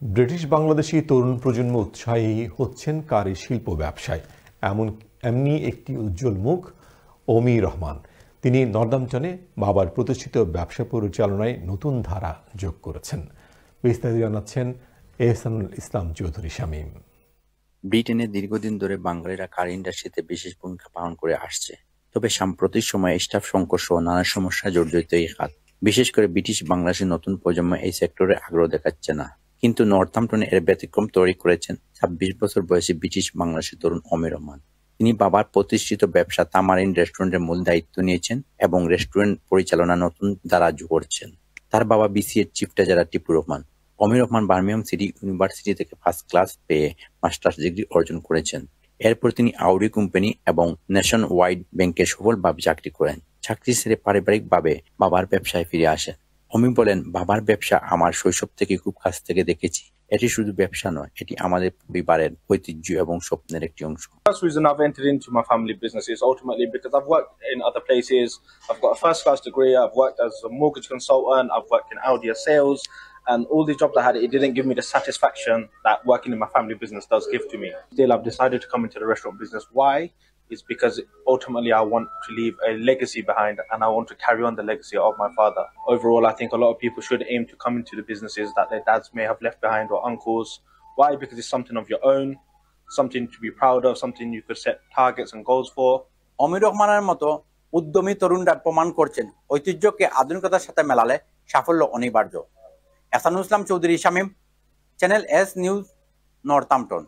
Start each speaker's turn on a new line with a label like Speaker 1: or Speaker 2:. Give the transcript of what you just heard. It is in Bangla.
Speaker 1: ব্রিটিশ বাংলাদেশি তরুণ প্রজন্ম উৎসাহী হচ্ছেন কারি শিল্প ব্যবসায়। এমনি একটি উজ্জ্বল মুখ অমি রহমান। তিনি নর্দাম্পটনে বাবার প্রতিষ্ঠিত ব্যবসা পরিচালনায় নতুন ধারা যোগ করেছেন। বিস্তারিত জানাচ্ছেন এহসানুল ইসলাম চৌধুরী শামীম।
Speaker 2: ব্রিটেনে দীর্ঘদিন ধরে বাঙালিরা কার ইন্ডাস্ট্রিতে বিশেষ ভূমিকা পালন করে আসছে। তবে সাম্প্রতিক সময়ে স্টাফ সংকট সহ নানা সমস্যা জর্জরিত এই খাত। বিশেষ করে ব্রিটিশ বাংলাদেশের নতুন প্রজন্ম এই সেক্টরে আগ্রহ দেখাচ্ছে না। কিন্তু নর্থাম্পটনে এর ব্যতিক্রম তৈরি করেছেন ২৬ বছর বয়সী ব্রিটিশ বাংলাদেশের তরুণ অমি রহমান। তিনি বাবার প্রতিষ্ঠিত ব্যবসা তামারিন রেস্টুরেন্টের মূল দায়িত্ব নিয়েছেন এবং রেস্টুরেন্ট পরিচালনা নতুন ধারা যোগ করছেন। তার বাবা বিসিএর চিফ ট্রেজারার টিপু রহমান। অমি রহমান বার্মিংহাম সিটি ইউনিভার্সিটি থেকে ফার্স্ট ক্লাস পেয়ে মাস্টার্স ডিগ্রি অর্জন করেছেন। এরপর তিনি আউডি কোম্পানি এবং ন্যাশন ওয়াইড ব্যাংকে সফলভাবে চাকরি করেন। চাকরি ছেড়ে পারিবারিকভাবে বাবার ব্যবসায় ফিরে আসেন। অমি বলেন, বাবার ব্যবসা আমার শৈশব থেকে খুব কাছ থেকে দেখেছি। এটি শুধু ব্যবসা নয়, এটি আমাদের পরিবারের ঐতিহ্য এবং স্বপ্নের একটি অংশ।
Speaker 3: The first reason I've entered into my family business is ultimately because I've worked in other places. I've got a first class degree. I've worked as a mortgage consultant. I've worked in Audi sales, and all the jobs I had, it didn't give me the satisfaction that working in my family business does give to me. Still, I've decided to come into the restaurant business. Why? It's because ultimately I want to leave a legacy behind, and I want to carry on the legacy of my father. Overall, I think a lot of people should aim to come into the businesses that their dads may have left behind or uncles. Why? Because it's something of your own, something to be proud of, something you could set targets and goals for.
Speaker 4: অমি রহমানের মতো উদ্যমী তরুণরা প্রমাণ করছেন ঐতিহ্যকে আধুনিকতার সাথে মেলালে সাফল্য অনিবার্য। Ehsanul Islam Chowdhury Shamim, channel S news, Northampton.